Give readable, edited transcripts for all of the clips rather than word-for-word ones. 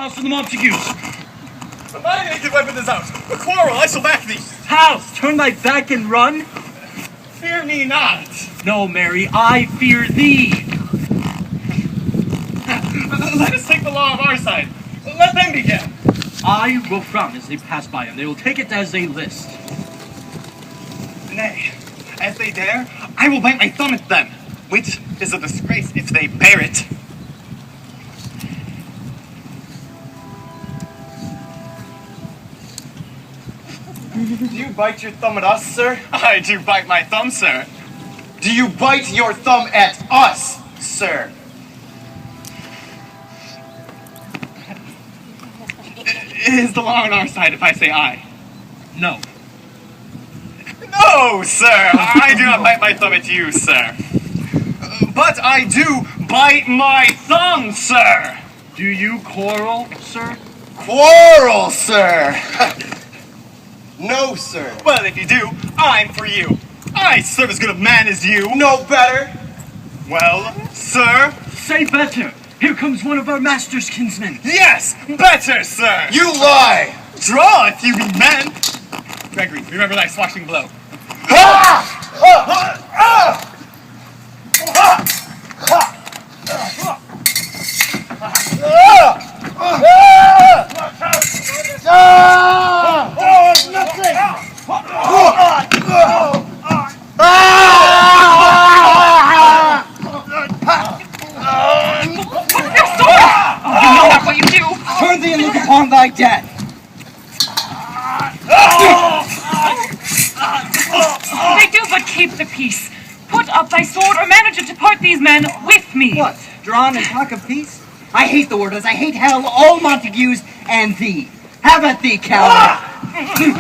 house of the Montagues. My naked weapon is out. A quarrel, I shall back thee. House, turn thy back and run. Fear me not. No, Mary, I fear thee. Let us take the law of our side. Let them begin. I will frown as they pass by, and they will take it as they list. Nay, as they dare, I will bite my thumb at them, which is a disgrace if they bear it. Do you bite your thumb at us, sir? I do bite my thumb, sir. Do you bite your thumb at us, sir? Is the law on our side if I say aye? No. No, sir! I do not bite my thumb at you, sir. But I do bite my thumb, sir! Do you quarrel, sir? Quarrel, sir! No, sir. Well, if you do, I'm for you. I serve as good a man as you. No better. Well, sir? Say better. Here comes one of our master's kinsmen. Yes, better, sir. You lie. Draw if you be men. Gregory, remember thy swashing blow. Turn thee and look upon thy death. They do but keep the peace. Put up thy sword or manage to depart these men with me. What? Drawn and talk of peace? I hate the word as I hate hell, all Montagues, and thee. Have at thee, coward! You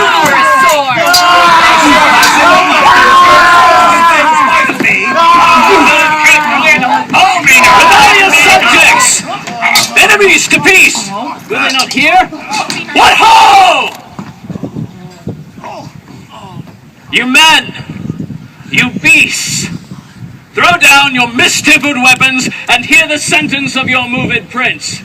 were a sword! Subjects! Enemies to peace! Will they not hear? What ho! You men! You beasts! Throw down your mistempered weapons and hear the sentence of your moved prince.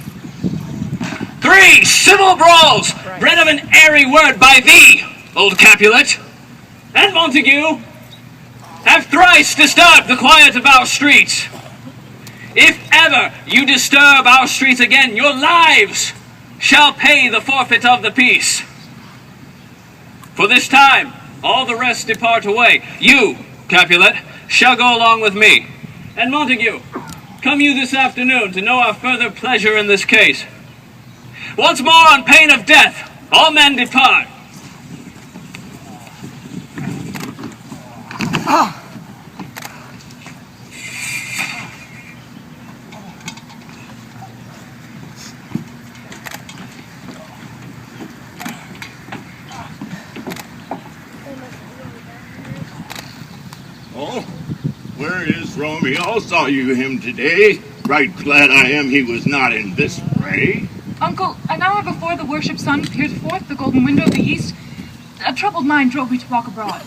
3 civil brawls, bred of an airy word by thee, old Capulet, and Montague, have thrice disturbed the quiet of our streets. If ever you disturb our streets again, your lives shall pay the forfeit of the peace. For this time, all the rest depart away. You, Capulet, shall go along with me. And Montague, come you this afternoon to know our further pleasure in this case. Once more on pain of death, all men depart. Oh, where is Romeo? Saw you him today. Right glad I am he was not in this fray. Uncle, an hour before the worship sun peered forth the golden window of the east, a troubled mind drove me to walk abroad.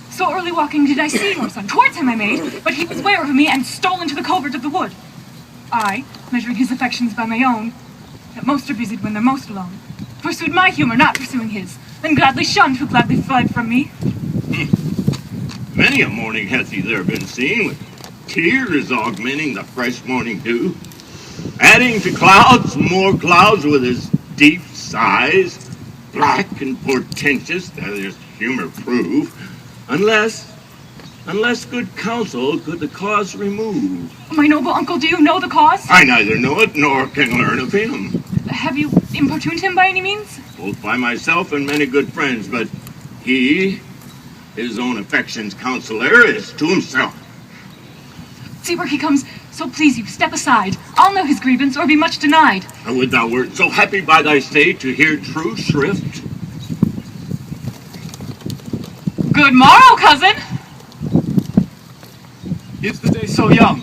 So early walking did I see your son. Towards him I made, but he was ware of me and stole into the covert of the wood. I, measuring his affections by my own, that most are busied when they're most alone, pursued my humor, not pursuing his, then gladly shunned who gladly fled from me. Many a morning hath he there been seen, with tears augmenting the fresh morning dew, adding to clouds more clouds with his deep sighs, black and portentous, that his humor prove, unless good counsel could the cause remove. My noble uncle, do you know the cause? I neither know it nor can learn of him. Have you importuned him by any means? Both by myself and many good friends, but he, his own affection's counselor, is to himself. See where he comes, so please you, step aside. I'll know his grievance, or be much denied. I would thou wert so happy by thy stay to hear true shrift. Good morrow, cousin. Is the day so young?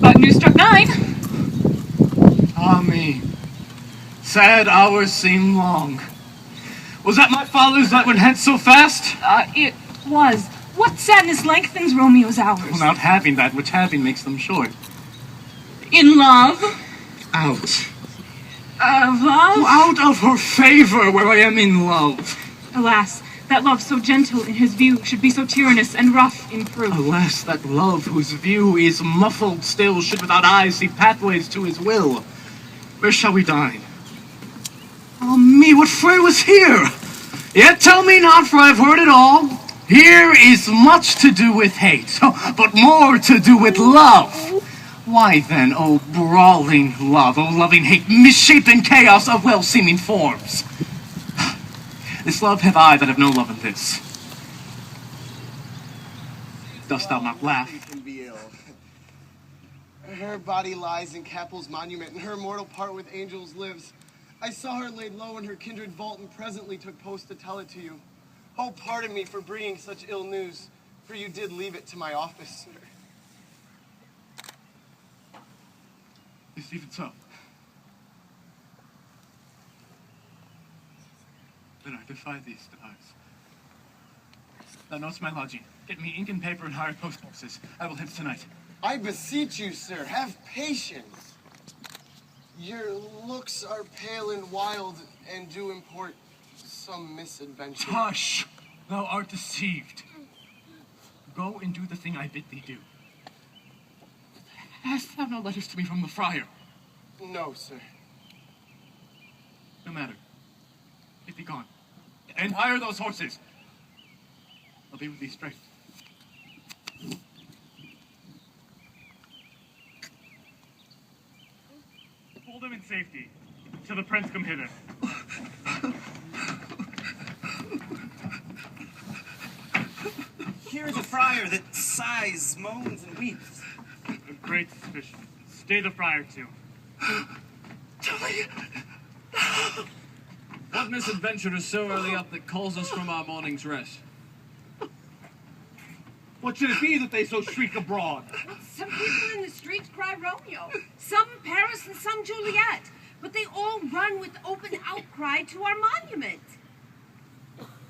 But news struck 9. Ah me, sad hours seem long. Was that my father's that went hence so fast? It was. What sadness lengthens Romeo's hours? Not having that which having makes them short. In love? Out. Love? Out of her favor where I am in love. Alas, that love so gentle in his view should be so tyrannous and rough in proof. Alas, that love whose view is muffled still should without eyes see pathways to his will. Where shall we dine? Ah me, what fray was here? Yet tell me not, for I've heard it all. Here is much to do with hate, but more to do with love. Why then, O brawling love, O loving hate, misshapen chaos of well-seeming forms? This love have I that have no love in this. Dost thou not laugh? Can be ill. Her body lies in Capel's monument, and her mortal part with angels lives. I saw her laid low in her kindred vault, and presently took post to tell it to you. Oh, pardon me for bringing such ill news, for you did leave it to my office, sir. Is even so. Then I defy thee, stars. Thou knowest my lodging. Get me ink and paper and hire post horses. I will hence tonight. I beseech you, sir, have patience. Your looks are pale and wild, and do import some misadventure. Hush! Thou art deceived. Go and do the thing I bid thee do. Hast thou no letters to me from the friar? No, sir. No matter. Get thee gone. And hire those horses. I'll be with thee straight. Hold him in safety, till the prince come hither. Here is a friar that sighs, moans, and weeps. A great suspicion. Stay the friar too. What misadventure is so early up that calls us from our morning's rest? What should it be that they so shriek abroad? Some people in the streets cry Romeo, some Paris and some Juliet, but they all run with open outcry to our monument.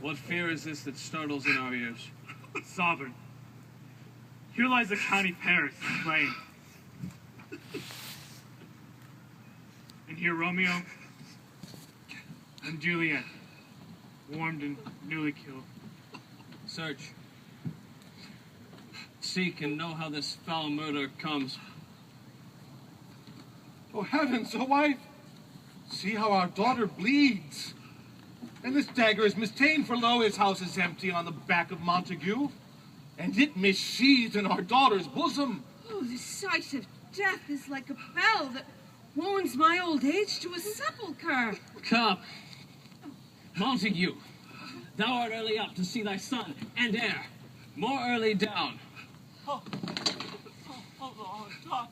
What fear is this that startles in our ears? Sovereign, here lies the county Paris slain. And here Romeo and Juliet, warmed and newly killed. Search. Seek and know how this foul murder comes. Oh heavens, oh wife! See how our daughter bleeds. And this dagger is mistaken, for lo, his house is empty on the back of Montague. And it missheathed in our daughter's bosom. Oh, the sight of death is like a bell that warns my old age to a sepulchre. Come. Montague, thou art early up to see thy son and heir. More early down. Oh Lord, God,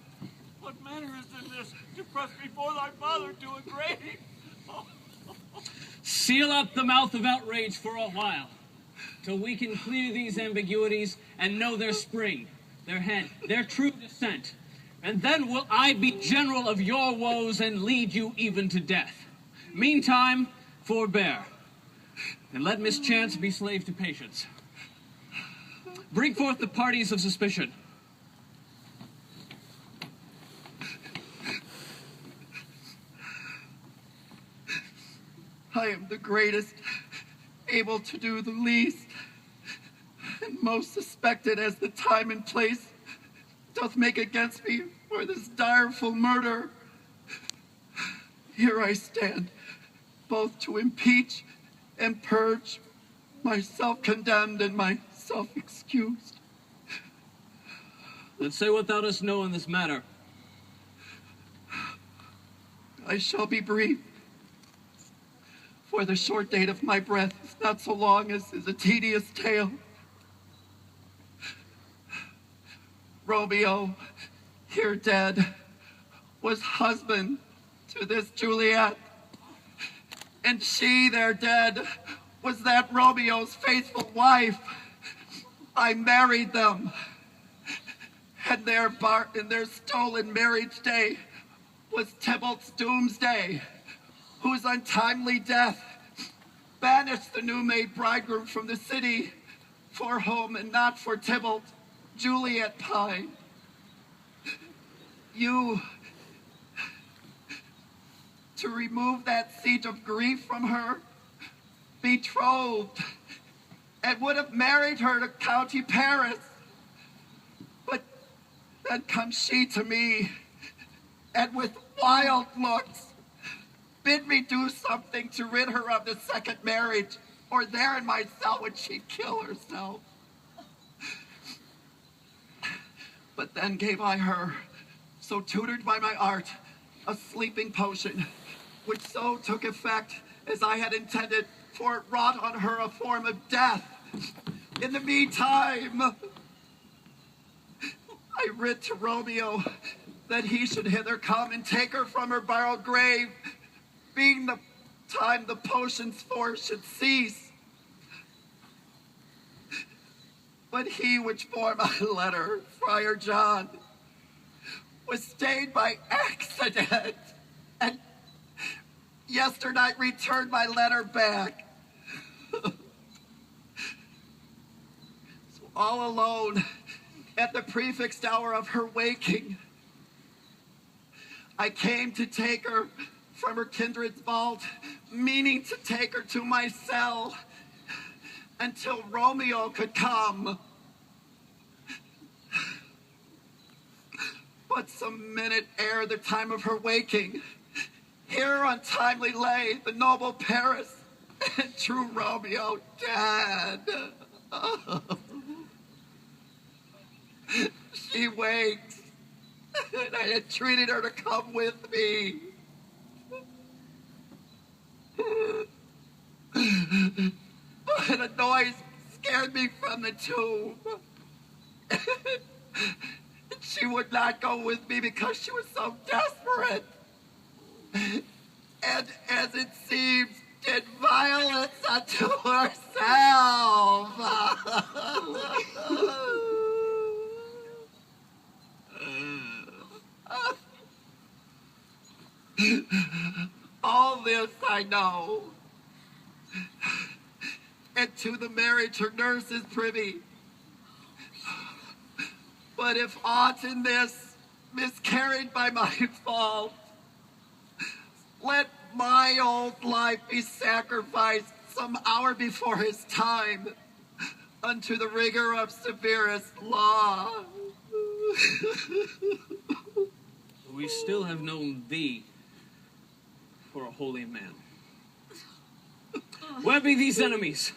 what manner is in this to press before thy father to a grave? Seal up the mouth of outrage for a while, till we can clear these ambiguities and know their spring, their head, their true descent. And then will I be general of your woes and lead you even to death. Meantime, forbear, and let mischance be slave to patience. Bring forth the parties of suspicion. I am the greatest, able to do the least, and most suspected as the time and place doth make against me for this direful murder. Here I stand, both to impeach and purge, myself condemned and myself excused. Then say what thou dost know in this matter. I shall be brief, for the short date of my breath is not so long as is a tedious tale. Romeo, here dead, was husband to this Juliet, and she there dead was that Romeo's faithful wife. I married them, and their stolen marriage day was Tybalt's doomsday, whose untimely death banished the new-made bridegroom from the city for whom and not for Tybalt, Juliet pined. You, to remove that seat of grief from her, betrothed, and would have married her to County Paris. But then comes she to me, and with wild looks, bid me do something to rid her of the second marriage, or there in my cell would she kill herself. But then gave I her, so tutored by my art, a sleeping potion, which so took effect as I had intended, for it wrought on her a form of death. In the meantime, I writ to Romeo that he should hither come and take her from her borrowed grave, being the time the potion's force should cease. But he which bore my letter, Friar John, was stayed by accident, and yesternight returned my letter back. So all alone, at the prefixed hour of her waking, I came to take her from her kindred's vault, meaning to take her to my cell until Romeo could come. But some minute ere the time of her waking, here untimely lay the noble Paris and true Romeo dead. She wakes, and I entreated her to come with me. But a noise scared me from the tomb. She would not go with me because she was so desperate. And as it seems, did violence unto herself. All this I know. And to the marriage her nurse is privy. But if aught in this miscarried by my fault, let my old life be sacrificed some hour before his time unto the rigor of severest law. We still have known thee for a holy man. Where be these enemies?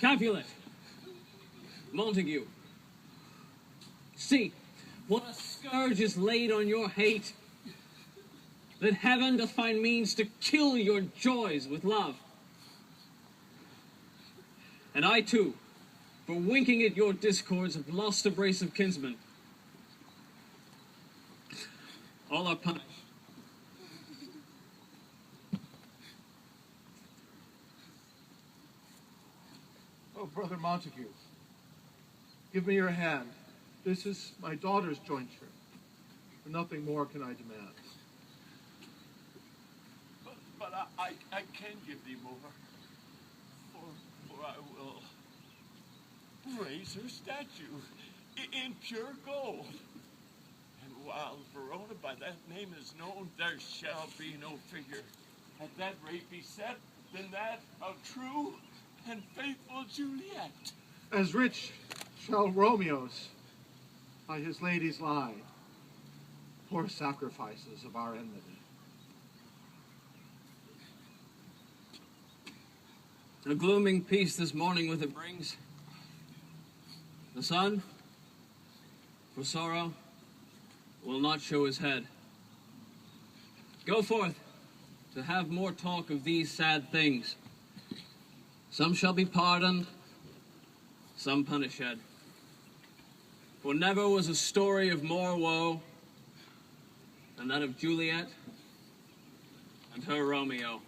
Capulet, Montague, see, what a scourge is laid on your hate, that heaven doth find means to kill your joys with love. And I too, for winking at your discords, have lost a brace of kinsmen. All are punished. Oh, Brother Montague, give me your hand. This is my daughter's jointure. For nothing more can I demand. But I can give thee more. For I will raise her statue in pure gold. And while Verona by that name is known, there shall be no figure at that rate be set than that of true and faithful Juliet. As rich shall Romeo's by his ladies lie, poor sacrifices of our enmity. A glooming peace this morning with it brings. The sun, for sorrow, will not show his head. Go forth to have more talk of these sad things. Some shall be pardoned, some punished. For never was a story of more woe than that of Juliet and her Romeo.